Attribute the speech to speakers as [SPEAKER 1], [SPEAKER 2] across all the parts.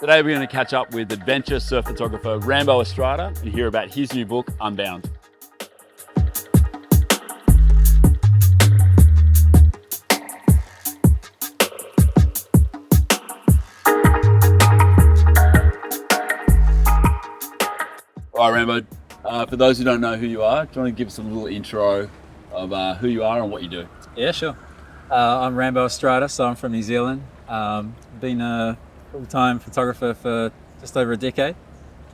[SPEAKER 1] Today we're going to catch up with adventure surf photographer Rambo Estrada and hear about his new book, Unbound. All right, Rambo, for those who don't know who you are, do you want to give us a little intro of who you are and what you do?
[SPEAKER 2] Yeah, sure. I'm Rambo Estrada, so I'm from New Zealand. Been a full-time photographer for just over a decade,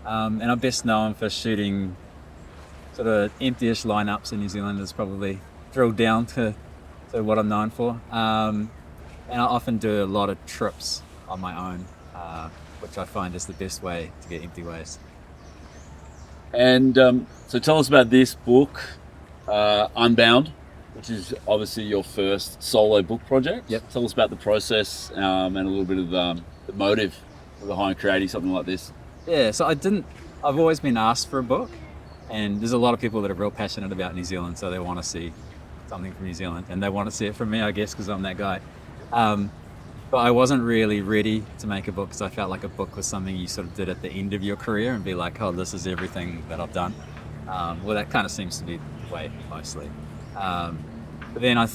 [SPEAKER 2] and I'm best known for shooting sort of empty-ish lineups in New Zealand. Is probably drilled down to what I'm known for. And I often do a lot of trips on my own, which I find is the best way to get empty waves.
[SPEAKER 1] And so tell us about this book, Unbound, which is obviously your first solo book project.
[SPEAKER 2] Yep.
[SPEAKER 1] Tell us about the process and a little bit of the motive behind creating something like this.
[SPEAKER 2] Yeah, so I've always been asked for a book, and there's a lot of people that are real passionate about New Zealand, so they want to see something from New Zealand, and they want to see it from me, I guess, because I'm that guy. But I wasn't really ready to make a book because I felt like a book was something you sort of did at the end of your career and be like, oh, this is everything that I've done. Well, that kind of seems to be the way mostly. But then I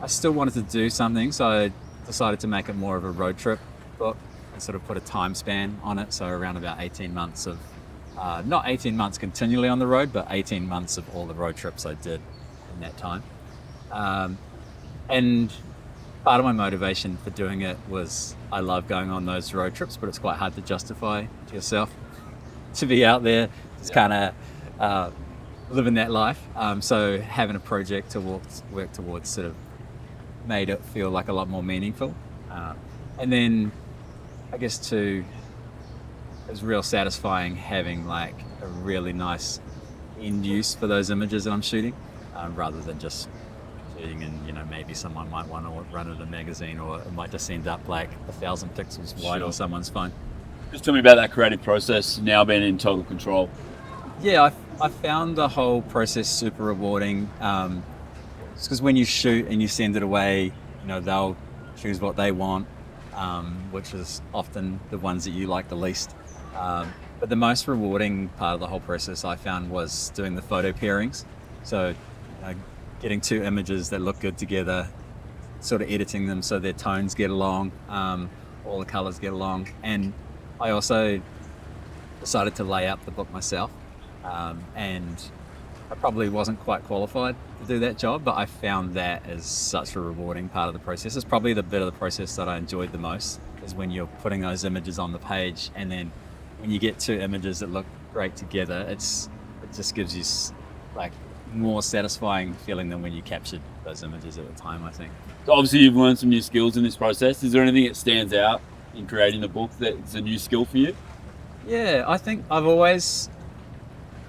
[SPEAKER 2] still wanted to do something, so I decided to make it more of a road trip book and sort of put a time span on it. So around about 18 months of, not 18 months continually on the road, but 18 months of all the road trips I did in that time. And part of my motivation for doing it was I love going on those road trips, but it's quite hard to justify to yourself to be out there, just kind of living that life. So having a project to work towards sort of made it feel like a lot more meaningful. And then I guess too, it was real satisfying having like a really nice end use for those images that I'm shooting, rather than just shooting and maybe someone might want to run it in a magazine, or it might just end up like 1,000 pixels wide
[SPEAKER 1] Sure.
[SPEAKER 2] on somene's phone.
[SPEAKER 1] Just tell me about that creative process, now being in total control.
[SPEAKER 2] Yeah, I found the whole process super rewarding. It's because when you shoot and you send it away, they'll choose what they want, which is often the ones that you like the least. But the most rewarding part of the whole process I found was doing the photo pairings. So getting two images that look good together, sort of editing them so their tones get along, all the colors get along. And I also decided to lay out the book myself. And I probably wasn't quite qualified to do that job, but I found that as such a rewarding part of the process. It's probably the bit of the process that I enjoyed the most, is when you're putting those images on the page, and then when you get two images that look great together, it just gives you like more satisfying feeling than when you captured those images at the time, I think.
[SPEAKER 1] So obviously you've learned some new skills in this process. Is there anything that stands out in creating the book that's a new skill for you?
[SPEAKER 2] Yeah, I think I've always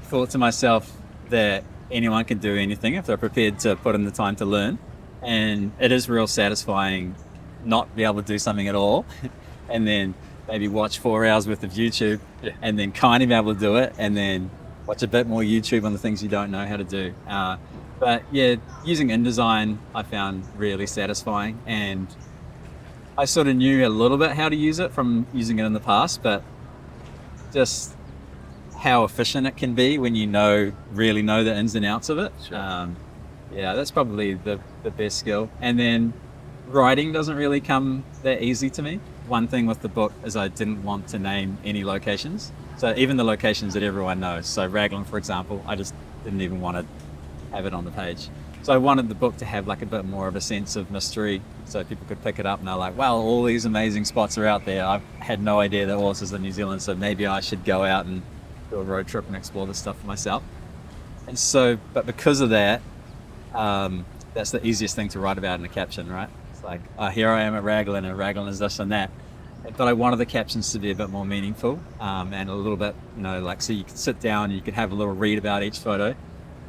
[SPEAKER 2] thought to myself that anyone can do anything if they're prepared to put in the time to learn. And it is real satisfying not be able to do something at all and then maybe watch 4 hours worth of YouTube, and then kind of be able to do it, and then watch a bit more YouTube on the things you don't know how to do. But yeah, using InDesign I found really satisfying, and I sort of knew a little bit how to use it from using it in the past, but just how efficient it can be when you really know the ins and outs of it.
[SPEAKER 1] Sure.
[SPEAKER 2] Yeah, that's probably the best skill. And then writing doesn't really come that easy to me. One thing with the book is I didn't want to name any locations. So even the locations that everyone knows. So Raglan, for example, I just didn't even want to have it on the page. So I wanted the book to have like a bit more of a sense of mystery, so people could pick it up and they're like, wow, all these amazing spots are out there. I had no idea there was this in New Zealand, so maybe I should go out and do a road trip and explore this stuff for myself. And so, but because of that, that's the easiest thing to write about in a caption, right? It's like, here I am at Raglan, and Raglan is this and that. But I wanted the captions to be a bit more meaningful, and a little bit, like, so you could sit down and you could have a little read about each photo.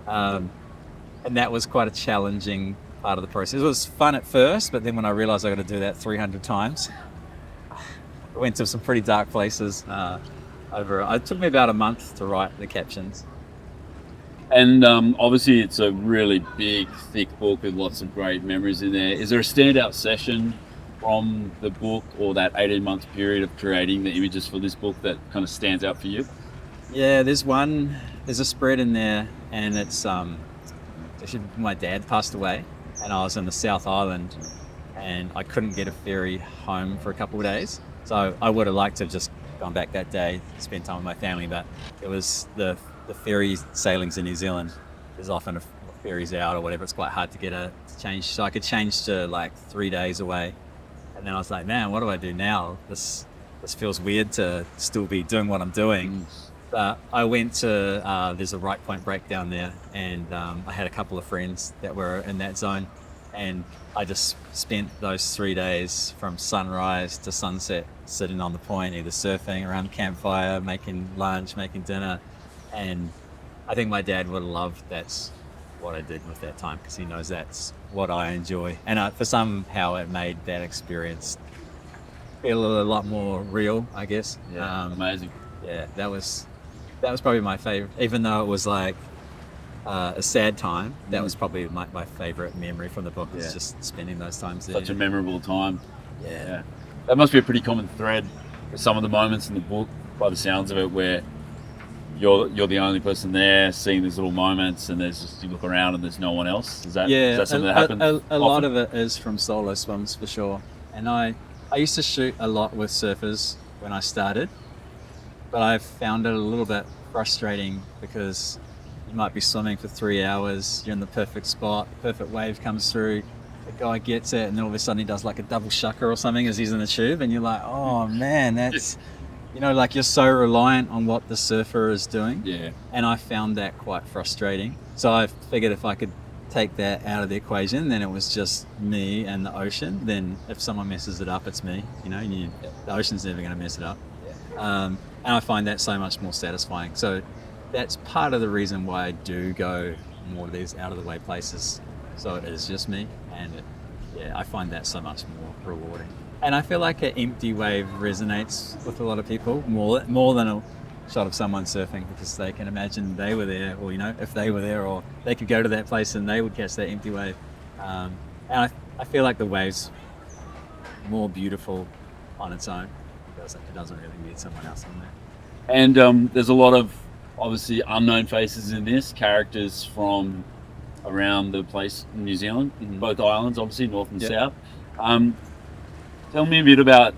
[SPEAKER 2] And that was quite a challenging part of the process. It was fun at first, but then when I realized I got to do that 300 times, I went to some pretty dark places. It took me about a month to write the captions.
[SPEAKER 1] And obviously it's a really big, thick book with lots of great memories in there. Is there a standout session from the book or that 18-month period of creating the images for this book that kind of stands out for you?
[SPEAKER 2] Yeah, there's a spread in there, and it's actually my dad passed away, and I was in the South Island, and I couldn't get a ferry home for a couple of days. So I would have liked to have just gone back that day, spend time with my family, but it was the ferry sailings in New Zealand. There's often a ferries out or whatever. It's quite hard to get a change. So I could change to like 3 days away, and then I was like, man, what do I do now? This feels weird to still be doing what I'm doing. But I went to, there's a right point break down there, and I had a couple of friends that were in that zone, and I just spent those 3 days from sunrise to sunset sitting on the point, either surfing around the campfire, making lunch, making dinner. And I think my dad would have loved that's what I did with that time, because he knows that's what I enjoy. And for somehow it made that experience feel a lot more real, I guess.
[SPEAKER 1] Yeah, amazing.
[SPEAKER 2] Yeah, that was probably my favorite, even though it was like a sad time. That was probably my favorite memory from the book, is just spending those times there.
[SPEAKER 1] Such a memorable time.
[SPEAKER 2] Yeah.
[SPEAKER 1] That must be a pretty common thread with some of the moments in the book, by the sounds of it, where you're the only person there seeing these little moments, and there's just, you look around and there's no one else. Is that something that happens?
[SPEAKER 2] A lot of it is from solo swims, for sure. And I used to shoot a lot with surfers when I started, but I've found it a little bit frustrating, because you might be swimming for 3 hours, you're in the perfect spot, the perfect wave comes through, the guy gets it, and then all of a sudden he does like a double shucker or something as he's in the tube, and you're like, oh man, that's, like, you're so reliant on what the surfer is doing.
[SPEAKER 1] Yeah.
[SPEAKER 2] And I found that quite frustrating. So I figured if I could take that out of the equation, then it was just me and the ocean. Then if someone messes it up, it's me. The ocean's never going to mess it up. And I find that so much more satisfying. So that's part of the reason why I do go more to these out of the way places. So it is just me, and I find that so much more rewarding. And I feel like an empty wave resonates with a lot of people more than a shot of someone surfing, because they can imagine they were there, or if they were there, or they could go to that place and they would catch that empty wave. And I feel like the wave's more beautiful on its own. It doesn't really need someone else on there.
[SPEAKER 1] And there's a lot of obviously unknown faces in this, characters from around the place in New Zealand, both islands, obviously north and south. Tell me a bit about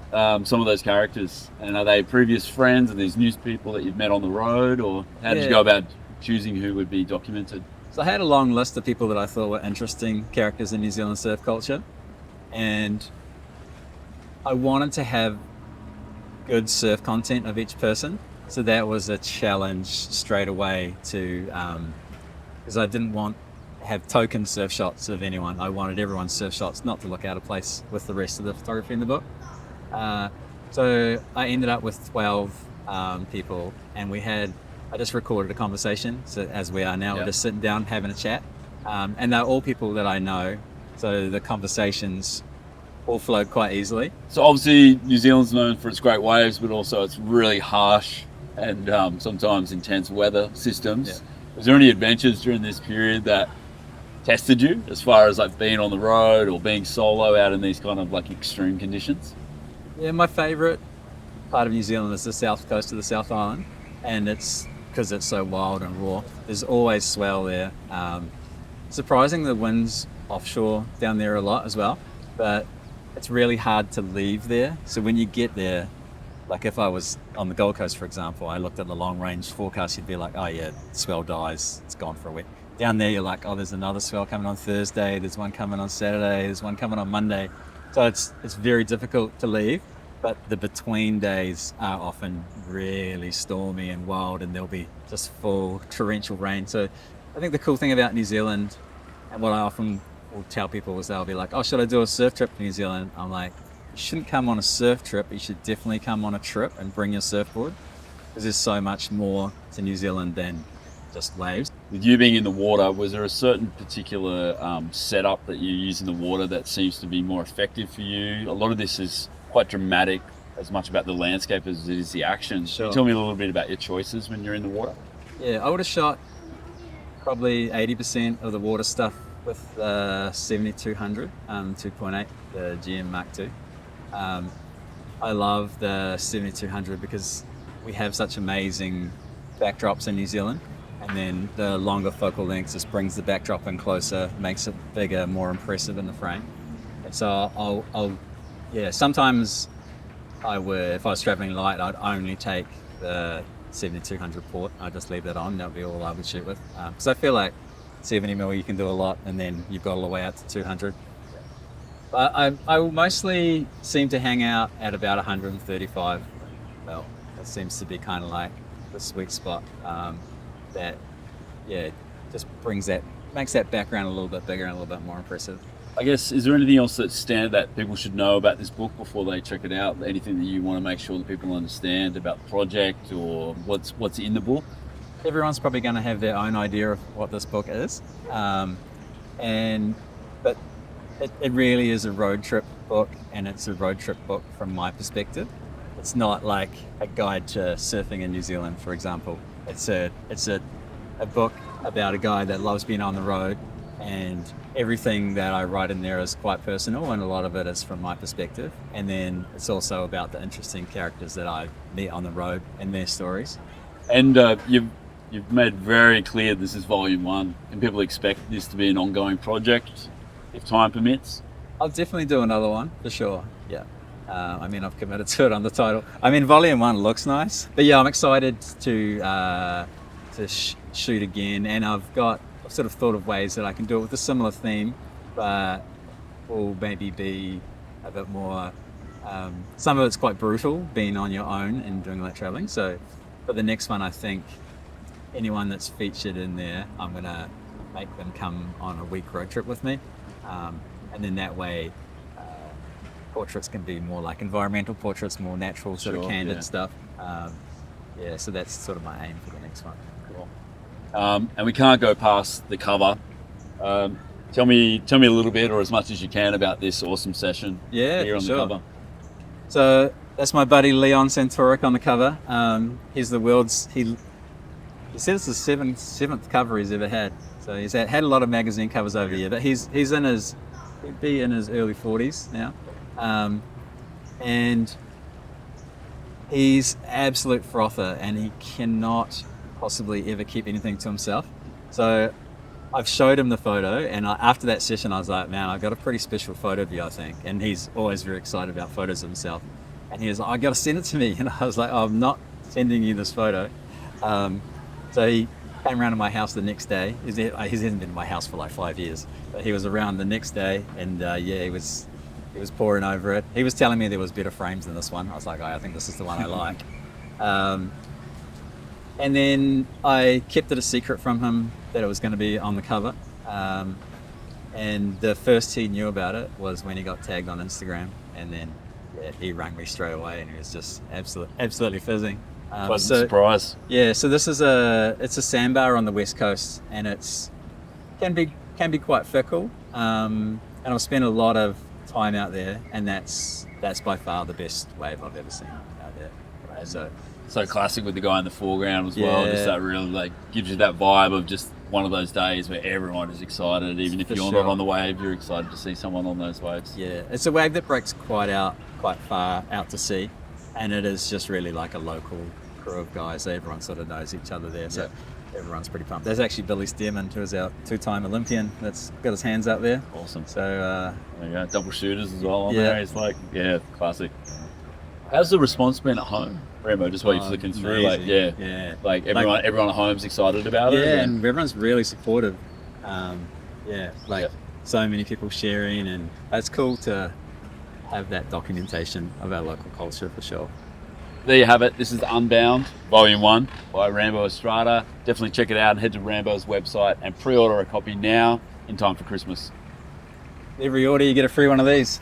[SPEAKER 1] some of those characters, and are they previous friends and these news people that you've met on the road, or how did you go about choosing who would be documented?
[SPEAKER 2] So I had a long list of people that I thought were interesting characters in New Zealand surf culture, and I wanted to have good surf content of each person. So that was a challenge straight away to, because I didn't want to have token surf shots of anyone. I wanted everyone's surf shots not to look out of place with the rest of the photography in the book. So I ended up with 12 people, and I just recorded a conversation. So as we are now, we're just sitting down having a chat. And they're all people that I know. So the conversations all flowed quite easily.
[SPEAKER 1] So obviously New Zealand's known for its great waves, but also its really harsh and sometimes intense weather systems. Was there any adventures during this period that tested you, as far as like being on the road or being solo out in these kind of like extreme conditions?
[SPEAKER 2] Yeah, my favourite part of New Zealand is the south coast of the South Island, and it's because it's so wild and raw. There's always swell there. Surprising, the winds offshore down there a lot as well, but it's really hard to leave there. So when you get there, like if I was on the Gold Coast, for example, I looked at the long range forecast, you'd be like, oh yeah, swell dies, it's gone for a week. Down there, you're like, oh, there's another swell coming on Thursday, there's one coming on Saturday, there's one coming on Monday. So it's very difficult to leave, but the between days are often really stormy and wild, and there'll be just full torrential rain. So I think the cool thing about New Zealand, and what I often will tell people, is they'll be like, oh, should I do a surf trip to New Zealand? I'm like, you shouldn't come on a surf trip, you should definitely come on a trip and bring your surfboard, because there's so much more to New Zealand than just waves.
[SPEAKER 1] With you being in the water, was there a certain particular setup that you use in the water that seems to be more effective for you? A lot of this is quite dramatic, as much about the landscape as it is the action.
[SPEAKER 2] Sure.
[SPEAKER 1] Can you tell me a little bit about your choices when you're in the water?
[SPEAKER 2] Yeah, I would have shot probably 80% of the water stuff with 7200 2.8, the GM Mark II. I love the 7200 because we have such amazing backdrops in New Zealand, and then the longer focal length just brings the backdrop in closer, makes it bigger, more impressive in the frame. And so yeah, sometimes if I was traveling light, I'd only take the 7200 port. I'd just leave that on. That would be all I would shoot with. So I feel like 70mm you can do a lot, and then you've got all the way out to 200. But I will mostly seem to hang out at about 135. Well, that seems to be kind of like the sweet spot. That, yeah, just makes that background a little bit bigger and a little bit more impressive.
[SPEAKER 1] I guess, is there anything else that people should know about this book before they check it out? Anything that you want to make sure that people understand about the project or what's in the book?
[SPEAKER 2] Everyone's probably going to have their own idea of what this book is, but it really is a road trip book, and it's a road trip book from my perspective. It's not like a guide to surfing in New Zealand, for example. It's a book about a guy that loves being on the road, and everything that I write in there is quite personal, and a lot of it is from my perspective. And then it's also about the interesting characters that I meet on the road and their stories.
[SPEAKER 1] And you've made very clear this is volume 1, and people expect this to be an ongoing project if time permits.
[SPEAKER 2] I'll definitely do another one for sure. Yeah. I've committed to it on the title. Volume 1 looks nice, but yeah, I'm excited to shoot again, and I've sort of thought of ways that I can do it with a similar theme, but will maybe be a bit more. Some of it's quite brutal, being on your own and doing that traveling. So, for the next one, I think anyone that's featured in there, I'm gonna make them come on a week road trip with me, and then that way. Portraits can be more like environmental portraits, more natural, sort of candid stuff. So that's sort of my aim for the next one.
[SPEAKER 1] Cool. And we can't go past the cover. Tell me a little bit, or as much as you can, about this awesome session here on the cover.
[SPEAKER 2] So that's my buddy Leon Santoric on the cover. He's the world's he said it's the seventh cover he's ever had. So he's had a lot of magazine covers over the year, but he'd be in his early 40s now. And he's absolute frother, and he cannot possibly ever keep anything to himself. So I've showed him the photo, and after that session I was like, man, I've got a pretty special photo of you, I think. And he's always very excited about photos of himself, and he was like, I gotta send it to me. And I was like, I'm not sending you this photo. So he came around to my house the next day. He hasn't been to my house for like 5 years, but he was around the next day, and he was poring over it. He was telling me there was better frames than this one. I was like, I think this is the one I like. And then I kept it a secret from him that it was going to be on the cover. And the first he knew about it was when he got tagged on Instagram, and then he rang me straight away, and he was just absolutely fizzing.
[SPEAKER 1] Pleasant surprise.
[SPEAKER 2] Yeah, so this is it's a sandbar on the west coast, and can be quite fickle. And I've spent a lot of time out there, and that's by far the best wave I've ever seen out there. Right?
[SPEAKER 1] So classic with the guy in the foreground as well. Just that really gives you that vibe of just one of those days where everyone is excited, even if you're not on the wave, you're excited to see someone on those waves. Yeah,
[SPEAKER 2] it's a wave that breaks quite far out to sea, and it is just really like a local crew of guys. Everyone sort of knows each other there, so everyone's pretty pumped. There's actually Billy Stearman, who is our 2-time Olympian, that's got his hands up there.
[SPEAKER 1] Awesome.
[SPEAKER 2] So
[SPEAKER 1] there you go, double shooters as well on there. It's classic. How's the response been at home, Rambo? Just while you're flicking through, everyone at home's excited about it.
[SPEAKER 2] Yeah, and everyone's really supportive. So many people sharing, and it's cool to have that documentation of our local culture for sure.
[SPEAKER 1] There you have it. This is Unbound, Volume 1 by Rambo Estrada. Definitely check it out and head to Rambo's website and pre-order a copy now in time for Christmas.
[SPEAKER 2] Every order you get a free one of these.